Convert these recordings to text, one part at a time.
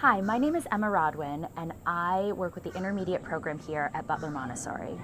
Hi, my name is Emma Rodwin, and I work with the intermediate program here at Butler Montessori.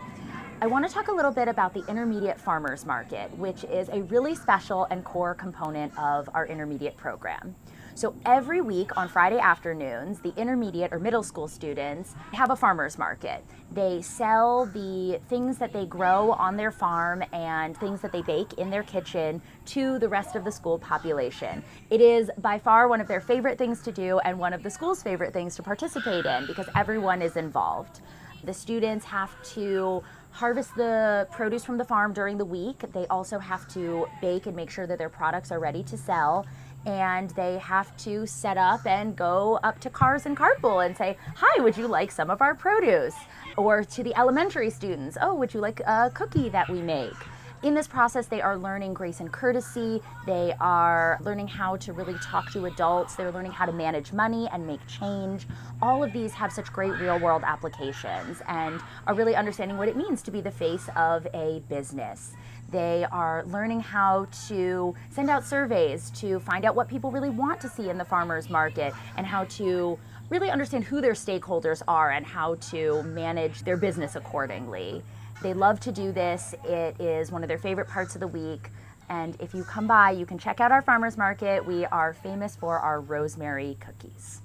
I want to talk a little bit about the Intermediate Farmers Market, which is a really special and core component of our intermediate program. So every week on Friday afternoons, the intermediate or middle school students have a farmers market. They sell the things that they grow on their farm and things that they bake in their kitchen to the rest of the school population. It is by far one of their favorite things to do and one of the school's favorite things to participate in because everyone is involved. The students have to harvest the produce from the farm during the week. They also have to bake and make sure that their products are ready to sell. And they have to set up and go up to cars and carpool and say, "Hi, would you like some of our produce?" Or to the elementary students, "Oh, would you like a cookie that we make?" In this process, they are learning grace and courtesy. They are learning how to really talk to adults. They're learning how to manage money and make change. All of these have such great real-world applications and are really understanding what it means to be the face of a business. They are learning how to send out surveys to find out what people really want to see in the farmers market and how to really understand who their stakeholders are and how to manage their business accordingly. They love to do this. It is one of their favorite parts of the week. And if you come by, you can check out our farmers market. We are famous for our rosemary cookies.